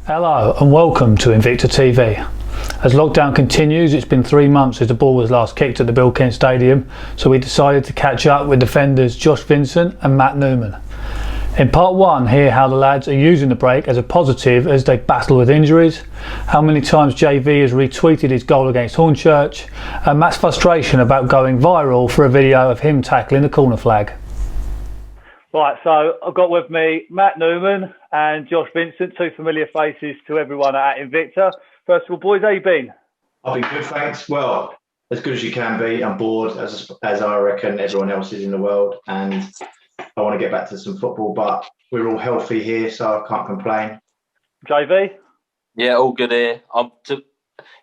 Hello and welcome to Invicta TV. As lockdown continues, it's been 3 months since the ball was last kicked at the BuildKent Stadium, so we decided to catch up with defenders Vincent and Matt Newman. In part 1, hear how the lads are using the break as a positive as they battle with injuries, how many times JV has retweeted his goal against Hornchurch, and Matt's frustration about going viral for a video of him tackling the corner flag. Right, so I've got with me Matt Newman and Vincent, two familiar faces to everyone at Invicta. First of all, boys, how you been? I've been good, thanks. Well, as good as you can be. I'm bored, as I reckon everyone else is in the world, and I want to get back to some football, but we're all healthy here, so I can't complain. JV? Yeah, all good here.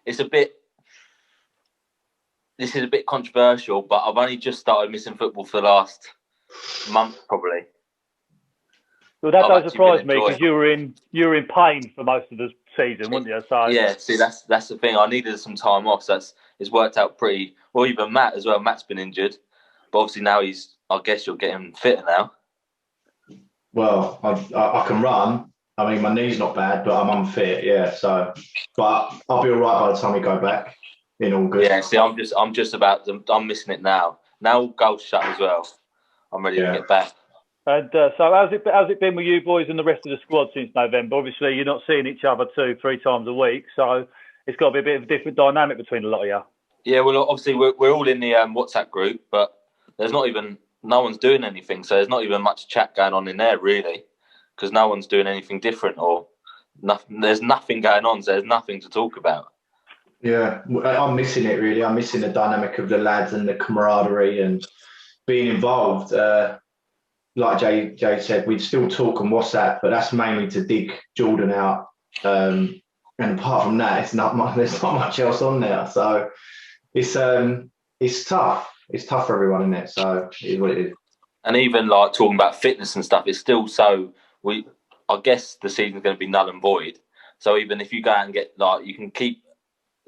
This is a bit controversial, but I've only just started missing football for the last month, probably. Well, that does surprise me because you were in pain for most of the season, weren't you? So yeah, see, that's the thing. I needed some time off, so it's worked out pretty well. Even Matt as well. Matt's been injured, but obviously now I guess you're getting fitter now. Well, I can run. I mean, my knee's not bad, but I'm unfit. Yeah, so but I'll be all right by the time we go back in August. Yeah, see, I'm missing it now. Now goals shut as well. I'm ready to get back. And so how's it been with you boys and the rest of the squad since November? Obviously, you're not seeing each other 2-3 times a week, so it's got to be a bit of a different dynamic between a lot of you. Yeah, well, obviously we're all in the WhatsApp group, but no one's doing anything, so there's not even much chat going on in there really, because no one's doing anything different or nothing. There's nothing going on, so there's nothing to talk about. Yeah, I'm missing it really. I'm missing the dynamic of the lads and the camaraderie and being involved. Like Jay said, we'd still talk on WhatsApp, but that's mainly to dig Jordan out. And apart from that, there's not much else on there. So it's tough. It's tough for everyone, isn't it? So it is what it is. And even like talking about fitness and stuff, it's still so. I guess the season's going to be null and void. So even if you go out and get you can keep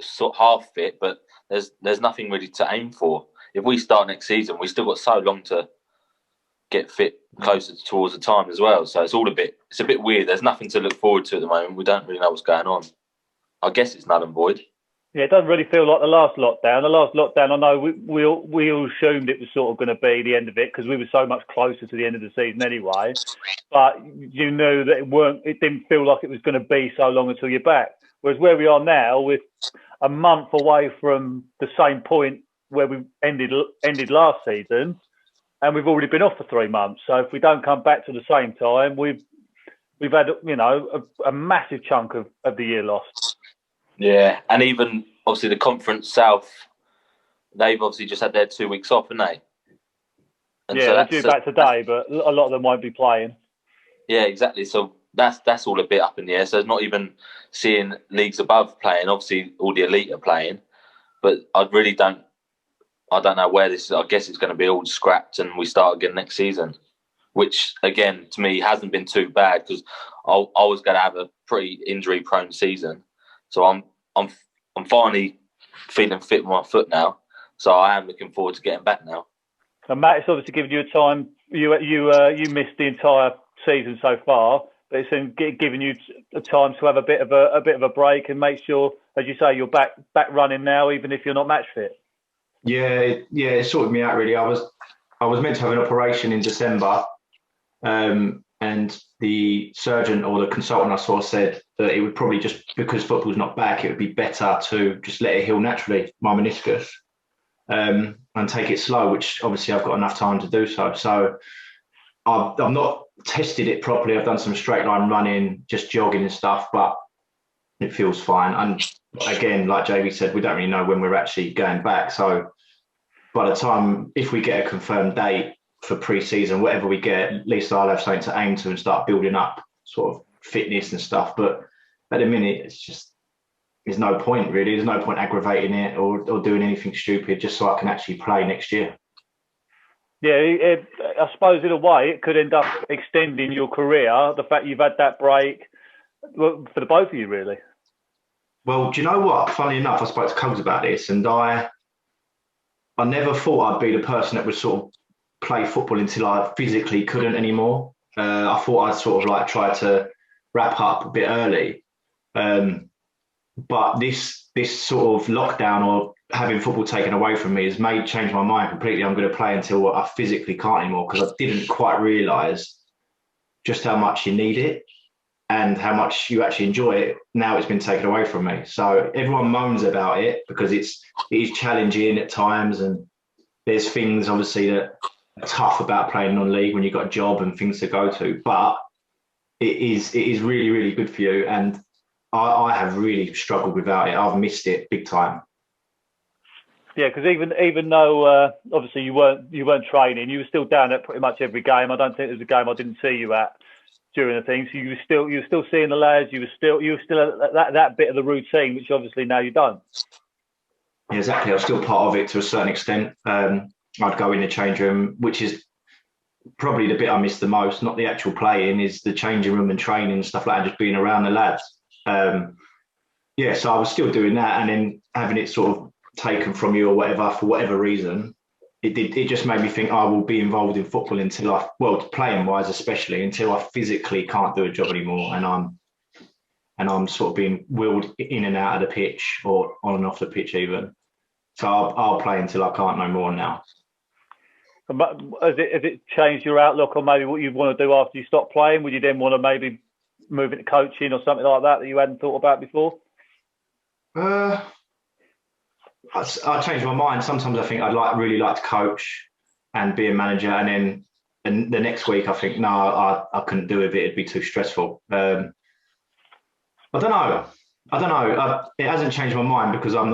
sort of half fit, but there's nothing really to aim for. If we start next season, we still got so long to get fit closer towards the time as well. So it's a bit weird. There's nothing to look forward to at the moment. We don't really know what's going on. I guess it's null and void. Yeah, it doesn't really feel like the last lockdown. The last lockdown, I know we all assumed it was sort of going to be the end of it because we were so much closer to the end of the season anyway. But you knew that it didn't feel like it was going to be so long until you're back. Whereas where we are now, with a month away from the same point where we ended last season, and we've already been off for 3 months. So if we don't come back to the same time, we've had a massive chunk of the year lost. Yeah, and even obviously the Conference South, they've obviously just had their 2 weeks off, haven't they? And yeah, so they're due back today, but a lot of them won't be playing. Yeah, exactly. So that's all a bit up in the air. So it's not even seeing leagues above playing. Obviously, all the elite are playing, but I don't know where this is. I guess it's going to be all scrapped and we start again next season, which again to me hasn't been too bad because I was going to have a pretty injury-prone season. So I'm finally feeling fit with my foot now. So I am looking forward to getting back now. And Matt, it's obviously given you a time. You missed the entire season so far, but it's giving you a time to have a bit of a break and make sure, as you say, you're back running now, even if you're not match fit. Yeah, it sorted me out really. I was meant to have an operation in December, and the surgeon or the consultant I saw said that it would probably just because football's not back, it would be better to just let it heal naturally, my meniscus, and take it slow. Which obviously I've got enough time to do so. So I've not tested it properly. I've done some straight line running, just jogging and stuff, but it feels fine. And again, like JV said, we don't really know when we're actually going back. So by the time, if we get a confirmed date for pre-season, whatever we get, at least I'll have something to aim to and start building up sort of fitness and stuff. But at the minute, there's no point really. There's no point aggravating it or doing anything stupid just so I can actually play next year. Yeah, I suppose in a way it could end up extending your career, the fact you've had that break, for the both of you really. Well, do you know what? Funnily enough, I spoke to Cogs about this, and I never thought I'd be the person that would sort of play football until I physically couldn't anymore. I thought I'd sort of like try to wrap up a bit early. But this sort of lockdown or having football taken away from me has changed my mind completely. I'm going to play until I physically can't anymore, because I didn't quite realise just how much you need it and how much you actually enjoy it. Now it's been taken away from me. So everyone moans about it because it is challenging at times, and there's things obviously that are tough about playing non-league when you've got a job and things to go to. But it is really, really good for you. And I have really struggled without it. I've missed it big time. Yeah, because even though obviously you weren't training, you were still down at pretty much every game. I don't think there was a game I didn't see you at during the thing. So you were still seeing the lads. You were still at that bit of the routine, which obviously now you don't. Yeah, exactly. I was still part of it to a certain extent. I'd go in the change room, which is probably the bit I miss the most. Not the actual playing, is the changing room and training and stuff like that, and just being around the lads. So I was still doing that, and then having it sort of taken from you or whatever for whatever reason, it just made me think I will be involved in football until playing wise especially, until I physically can't do a job anymore, and I'm sort of being wheeled in and out of the pitch or on and off the pitch even. So I'll play until I can't no more now. Has it changed your outlook on maybe what you want to do after you stop playing? Would you then want to maybe move into coaching or something like that you hadn't thought about before? I changed my mind. Sometimes I think I'd really like to coach and be a manager, and then the next week I think no, I couldn't do it. It'd be too stressful. I don't know. It hasn't changed my mind because I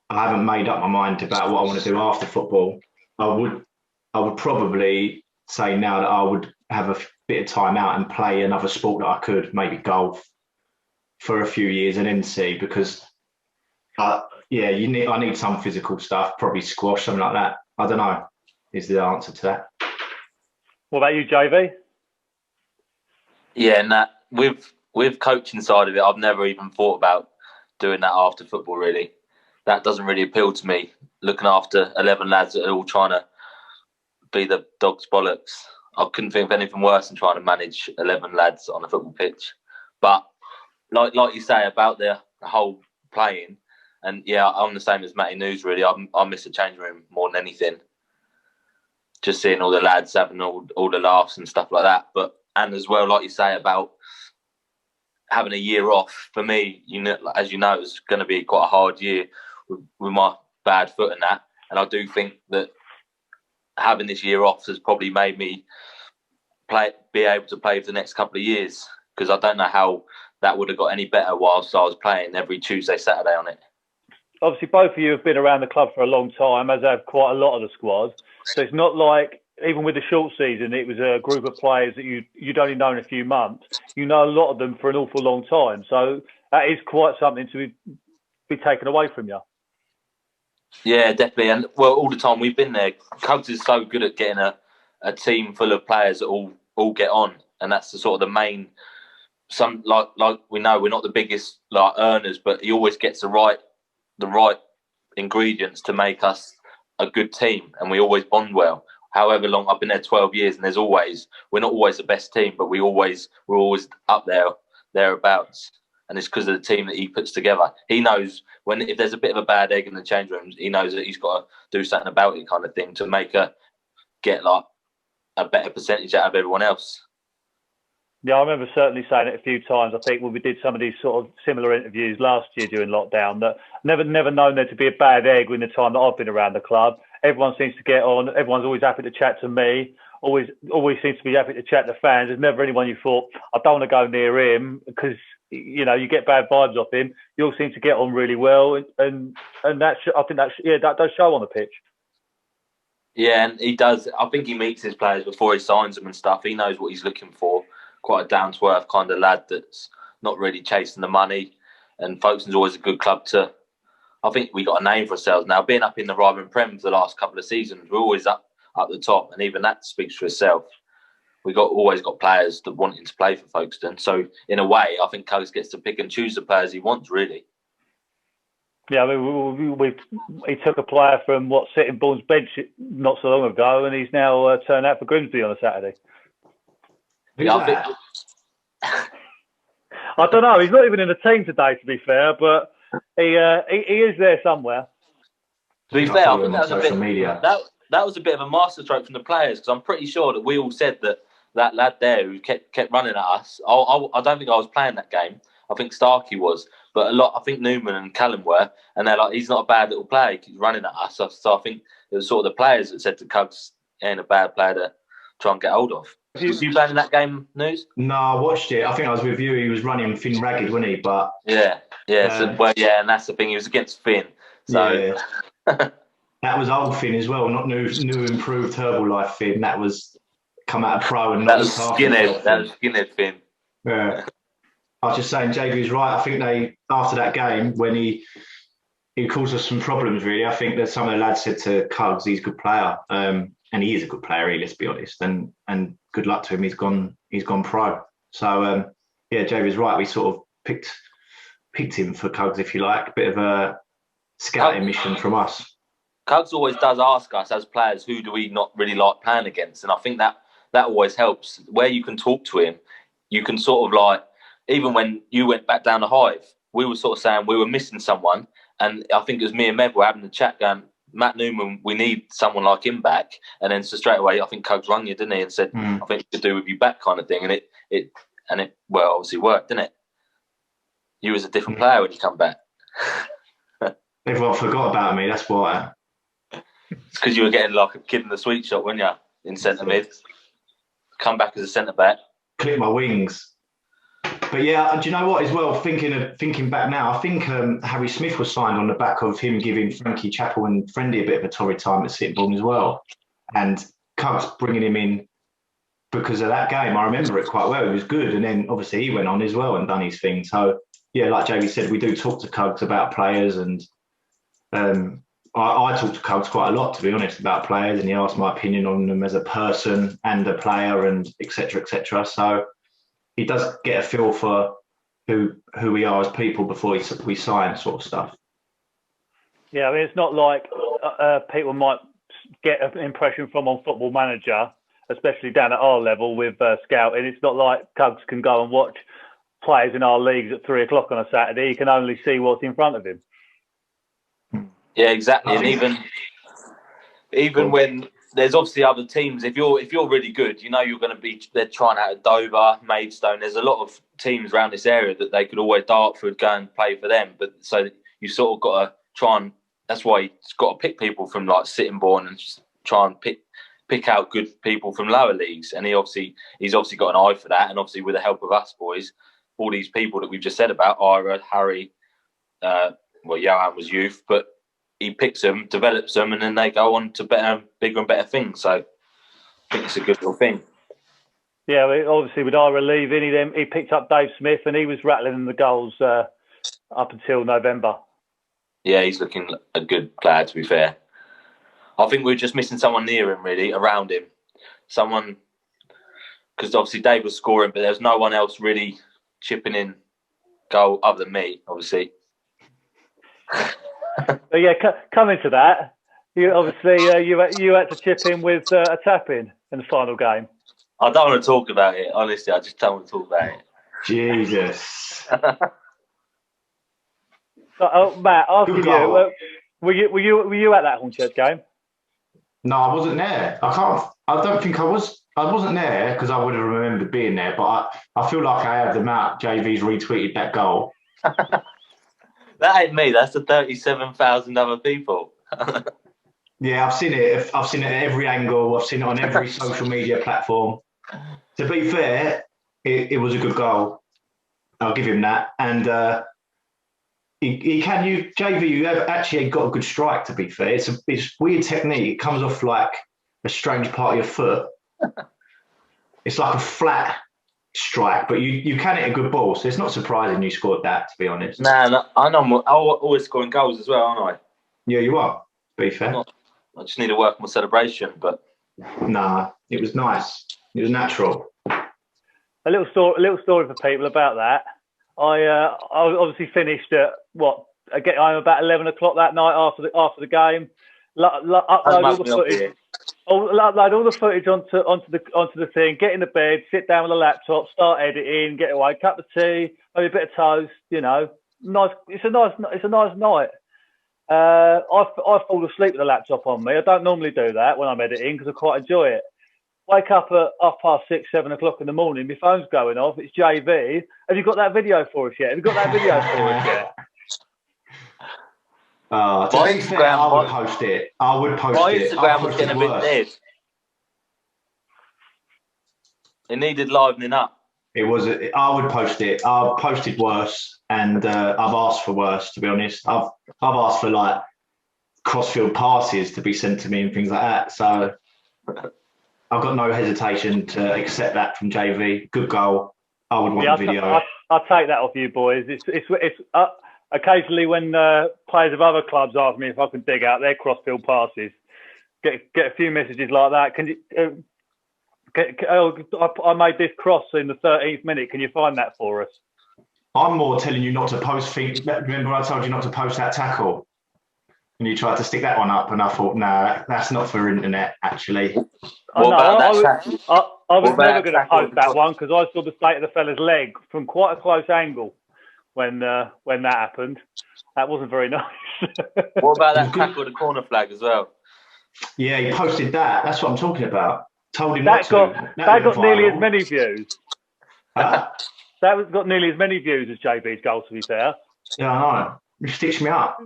haven't made up my mind about what I want to do after football. I would probably say now that I would have a bit of time out and play another sport that I could, maybe golf, for a few years and then see, because I need some physical stuff, probably squash, something like that. I don't know, is the answer to that. What about you, JV? Yeah, and that with coaching side of it, I've never even thought about doing that after football, really. That doesn't really appeal to me, looking after 11 lads that are all trying to be the dog's bollocks. I couldn't think of anything worse than trying to manage 11 lads on a football pitch. But like you say about the whole playing, and yeah, I'm the same as Matty News, really. I miss the change room more than anything. Just seeing all the lads having all the laughs and stuff like that. And as well, like you say about having a year off, for me, as you know, it's going to be quite a hard year with my bad foot and that. And I do think that having this year off has probably made me be able to play for the next couple of years, because I don't know how that would have got any better whilst I was playing every Tuesday, Saturday on it. Obviously, both of you have been around the club for a long time, as have quite a lot of the squad. So it's not like, even with the short season, it was a group of players that you'd only known a few months. You know a lot of them for an awful long time. So that is quite something to be taken away from you. Yeah, definitely. And well, all the time we've been there, Cubs is so good at getting a team full of players that all get on, and that's the sort of the main. Some like we know we're not the biggest earners, but he always gets the right ingredients to make us a good team, and we always bond well. However long I've been there, 12 years, and we're not always the best team, but we're always up thereabouts. And it's because of the team that he puts together. He knows if there's a bit of a bad egg in the change rooms, he knows that he's got to do something about it, kind of thing, to get a better percentage out of everyone else. Yeah, I remember certainly saying it a few times. I think when we did some of these sort of similar interviews last year during lockdown, that never known there to be a bad egg in the time that I've been around the club. Everyone seems to get on. Everyone's always happy to chat to me. Always seems to be happy to chat to fans. There's never anyone you thought, I don't want to go near him because, you get bad vibes off him. You all seem to get on really well, and I think that does show on the pitch. Yeah, and he does. I think he meets his players before he signs them and stuff. He knows what he's looking for. Quite a down-to-earth kind of lad that's not really chasing the money. And Folkestone's always a good club to. I think we got a name for ourselves now. Being up in the Ryman Prem for the last couple of seasons, we're always up the top, and even that speaks for itself. We always got players that wanting to play for Folkestone. So in a way, I think Coates gets to pick and choose the players he wants, really. Yeah, I mean, he took a player from Sittingbourne's bench not so long ago, and he's now turned out for Grimsby on a Saturday. Yeah, I don't know. He's not even in the team today, to be fair, but he is there somewhere. To be fair, I think that was social media. That was a bit of a masterstroke from the players, because I'm pretty sure that we all said that lad there who kept running at us. I don't think I was playing that game. I think Starkey was, but I think Newman and Callum were, and they're like, he's not a bad little player. He keeps running at us. So I think it was sort of the players that said to Cugs, he ain't a bad player to try and get hold of. Was you playing in that game, News? No, I watched it. I think I was with you. He was running Finn ragged, wasn't he? But yeah. And that's the thing. He was against Finn. So. Yeah. That was old Finn as well, not new improved Herbalife Finn. That was come out of pro and that was skinhead. That was skinhead Finn. Yeah. I was just saying, JV's right. I think they, after that game, when he caused us some problems, really, I think that some of the lads said to Cugs, he's a good player. And he is a good player, really, let's be honest. And good luck to him. He's gone pro. So, yeah, JV's right. We sort of picked him for Cugs, if you like. Bit of a scouting mission from us. Cugs always does ask us as players, who do we not really like playing against? And I think that always helps. Where you can talk to him, you can sort of like, even when you went back down the Hive, we were sort of saying we were missing someone. And I think it was me and Mev were having a chat going, Matt Newman, we need someone like him back. And then so straight away, I think Cugs rung you, didn't he? And said, I think we could do with you back kind of thing. And it well, obviously worked, didn't it? You was a different player when you come back. Everyone forgot about me, that's why. It's because you were getting like a kid in the sweet shop, weren't you? In centre mid. Come back as a centre back. Clip my wings. But yeah, do you know what as well? Thinking back now, I think Harry Smith was signed on the back of him giving Frankie Chappell and Friendly a bit of a torrid time at Sittingbourne as well. And Cugs bringing him in because of that game. I remember it quite well. He was good. And then obviously he went on as well and done his thing. So yeah, like JV said, we do talk to Cugs about players, and I talk to Cugs quite a lot, to be honest, about players, and he asked my opinion on them as a person and a player, and et cetera, et cetera. So he does get a feel for who we are as people before we sign, sort of stuff. Yeah, I mean, it's not like people might get an impression from on Football Manager, especially down at our level with scouting. It's not like Cugs can go and watch players in our leagues at 3 o'clock on a Saturday. He can only see what's in front of him. Yeah, exactly. And even when there's obviously other teams, if you're really good, you know you're going to be. They're trying out at Dover, Maidstone. There's a lot of teams around this area that they could always Dartford go and play for them. But so you sort of got to try and. That's why you've got to pick people from like Sittingbourne and try and pick out good people from lower leagues. And he's obviously got an eye for that. And obviously with the help of us boys, all these people that we've just said about, Ira, Harry, Johan was youth, but he picks them, develops them, and then they go on to bigger and better things. So I think it's a good little thing. Yeah, obviously with Ira leaving, he picked up Dave Smith, and he was rattling in the goals up until November. Yeah, he's looking a good player, to be fair. I think we're just missing someone near him, really, around him. Someone, because obviously Dave was scoring, but there's no one else really chipping in goal other than me, obviously. But yeah, coming to that, you obviously you had to chip in with a tap-in in the final game. I don't want to talk about it, honestly. I just don't want to talk about it. Jesus. So, Matt, asking you, were you at that Hornchurch game? No, I wasn't there. I don't think I was. I wasn't there because I would have remembered being there. But I feel like I have the Matt JV's retweeted that goal. That ain't me. That's the 37,000 other people. Yeah, I've seen it. I've seen it at every angle. I've seen it on every social media platform. To be fair, it was a good goal. I'll give him that. And JV, you have actually got a good strike, to be fair. It's weird technique. It comes off like a strange part of your foot. It's like a flat strike, but you can hit a good ball, so it's not surprising you scored that, to be honest. Nah, I know I'm always scoring goals as well, aren't I? Yeah, you are, to be fair. I just need to work on my celebration, but... Nah, it was nice. It was natural. A little story for people about that. I obviously finished at I'm about 11 o'clock that night after the game. Upload all the footage. I'll upload all the footage onto the thing. Get in the bed, sit down with a laptop, start editing, get away, cup of tea, maybe a bit of toast. You know, nice. It's a nice night. I fall asleep with the laptop on me. I don't normally do that when I'm editing because I quite enjoy it. Wake up at 6:30, 7 o'clock in the morning. My phone's going off. It's JV. Have you got that video for us yet? Have you got that video for us yet? To be fair, I would post it. I would post my it. Instagram was getting a bit dead. It needed livening up. It was. I would post it. I've posted worse, and I've asked for worse. To be honest, I've asked for like crossfield passes to be sent to me and things like that. So I've got no hesitation to accept that from JV. Good goal. I would want the video. I'll take that off you boys. It's occasionally when players of other clubs ask me if I can dig out their crossfield passes, get a few messages like that. Can you? I made this cross in the 13th minute. Can you find that for us? I'm more telling you not to post things. Remember I told you not to post that tackle? And you tried to stick that one up, and I thought, no, that's not for internet, actually. I was never going to post that one because I saw the state of the fella's leg from quite a close angle when that happened. That wasn't very nice. What about that tackle, the corner flag as well? Yeah, he posted that. That's what I'm talking about. Told him that not to. That got nearly as many views. Huh? That got nearly as many views as JB's goal, to be fair. Yeah, I know. You stitched me up.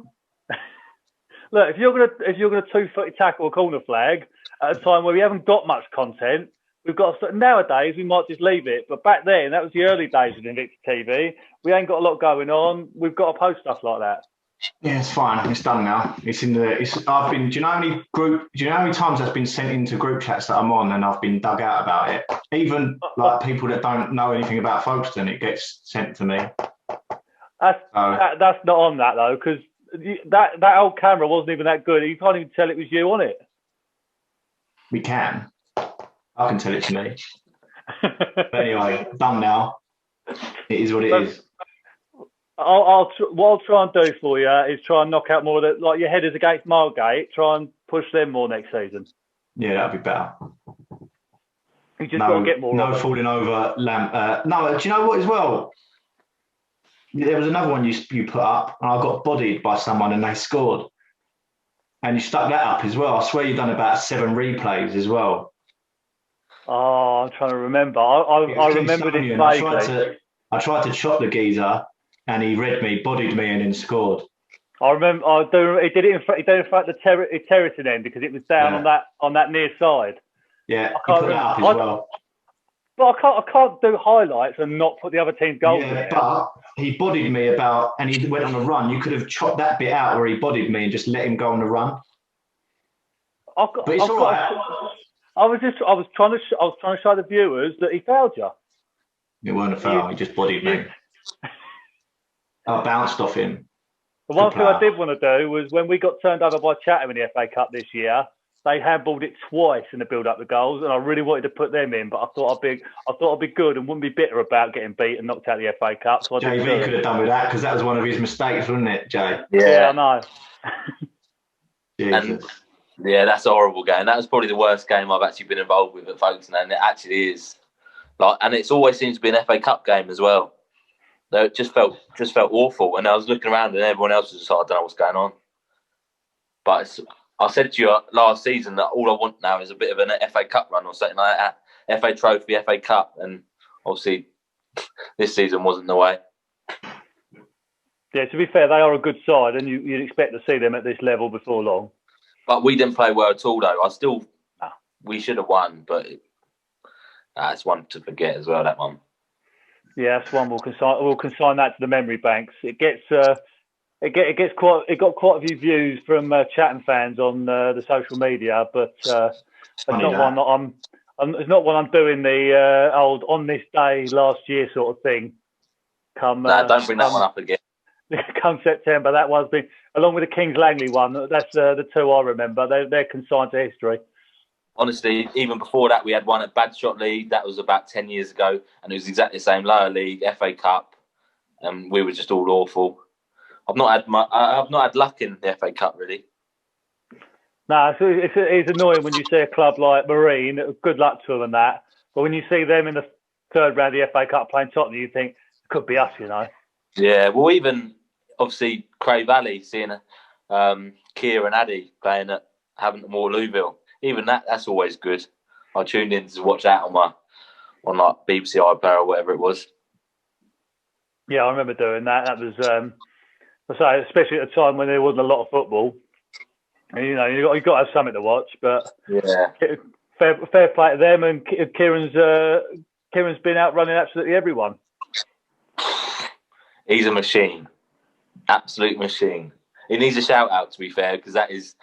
Look, if you're gonna 2-foot tackle a corner flag at a time where we haven't got much content, we've got nowadays we might just leave it. But back then, that was the early days of Invicta TV. We ain't got a lot going on. We've got to post stuff like that. Yeah, it's fine. It's done now. It's in the. I've been. Do you know how many times that's been sent into group chats that I'm on, and I've been dug out about it. Even like people that don't know anything about Folkestone, it gets sent to me. That's not on that though, because that old camera wasn't even that good. You can't even tell it was you on it. We can. I can tell it's me. But anyway, done now. It is what it is. What I'll try and do for you is try and knock out more of the, like your headers against Margate. Try and push them more next season. Yeah, that'd be better. You just got to get more. No falling over. No, do you know what as well? There was another one you put up, and I got bodied by someone, and they scored. And you stuck that up as well. I swear you've done about 7 replays as well. Oh, I'm trying to remember. I remember this vaguely. I tried to chop the geezer, and he read me, bodied me, and then scored. I remember. He did it in front. He did it in front of the terracing end because it was down on that near side. Yeah, he put that up as well. But I can't do highlights and not put the other team's goals in there. But he bodied me and he went on a run. You could have chopped that bit out where he bodied me and just let him go on a run. But it's all right. I was trying to show the viewers that he failed you. It weren't a foul. He just bodied me. I bounced off him. The one thing I did want to do was when we got turned over by Chatham in the FA Cup this year, they handballed it twice in the build-up to goals, and I really wanted to put them in, but I thought I'd be good and wouldn't be bitter about getting beat and knocked out of the FA Cup. So JV could have done with that because that was one of his mistakes, wasn't it, Jay? Yeah, I know. And yeah, that's a horrible game. That was probably the worst game I've actually been involved with at Folkestone, and it actually is. And it's always seems to be an FA Cup game as well. So it just felt awful, and I was looking around, and everyone else was just like, I don't know what's going on. But I said to you last season that all I want now is a bit of an FA Cup run or something like that. FA Trophy, FA Cup. And obviously this season wasn't the way. Yeah, to be fair, they are a good side and you'd expect to see them at this level before long. But we didn't play well at all, though. We should have won, but it's one to forget as well, that one. Yeah, that's one we'll consign that to the memory banks. It got quite a few views from Chatham fans on the social media, but it's not one I'm doing the old on this day last year sort of thing. Don't bring that one up again. Come September, that one's been along with the Kings Langley one. That's the two I remember. They're consigned to history. Honestly, even before that, we had one at Badshot League. That was about 10 years ago, and it was exactly the same. Lower League, FA Cup, and we were just all awful. I've not had luck in the FA Cup really. No, it's annoying when you see a club like Marine. Good luck to them and that. But when you see them in the third round of the FA Cup playing Tottenham, you think it could be us, you know. Yeah, well, even obviously Cray Valley seeing Keir and Addy playing at Waterlooville. Even that's always good. I tuned in to watch that on like BBC iPlayer or whatever it was. Yeah, I remember doing that. That was, I say, especially at a time when there wasn't a lot of football. And, you know, you've got to have something to watch. But yeah, fair play to them. And Kieran's been out running absolutely everyone. He's a machine, absolute machine. He needs a shout out, to be fair, because that is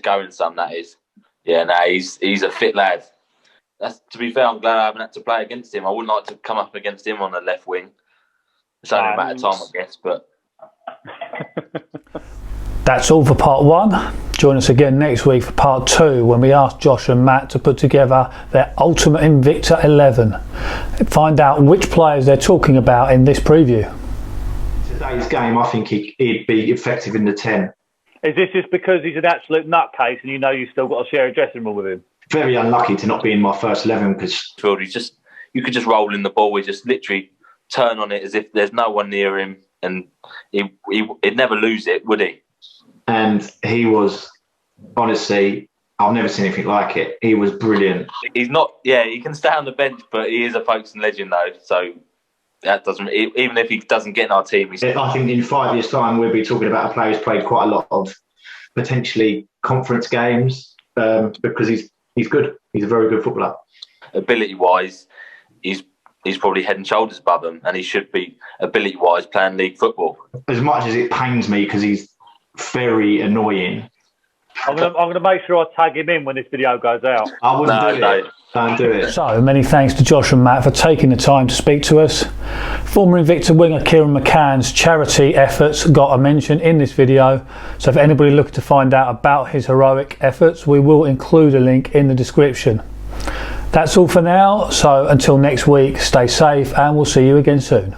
going some. That is, yeah. No, he's a fit lad. That's, to be fair, I'm glad I haven't had to play against him. I wouldn't like to come up against him on the left wing. It's only a matter of time, I guess. But that's all for part 1. Join us again next week for part 2 when we ask Josh and Matt to put together their ultimate Invicta 11. Find out which players they're talking about in this preview. Today's game, I think he'd be effective in the 10. Is this just because he's an absolute nutcase and you know you've still got to share a dressing room with him? Very unlucky to not be in my first 11 because you could just roll in the ball. We just literally turn on it as if there's no one near him, and he'd never lose it, would he? And he was, honestly, I've never seen anything like it. He was brilliant. He's not, yeah, he can stay on the bench, but he is a Folkestone legend though. So that doesn't, even if he doesn't get in our team, I think in 5 years' time we'll be talking about a player who's played quite a lot of potentially conference games because he's good. He's a very good footballer. Ability-wise, he's probably head and shoulders above them, and he should be ability-wise playing league football. As much as it pains me because he's very annoying. I'm gonna make sure I tag him in when this video goes out. I wouldn't do it. Don't do it. So many thanks to Josh and Matt for taking the time to speak to us. Former Invicta winger Kieran McCann's charity efforts got a mention in this video. So if anybody looking to find out about his heroic efforts, we will include a link in the description. That's all for now. So until next week, stay safe and we'll see you again soon.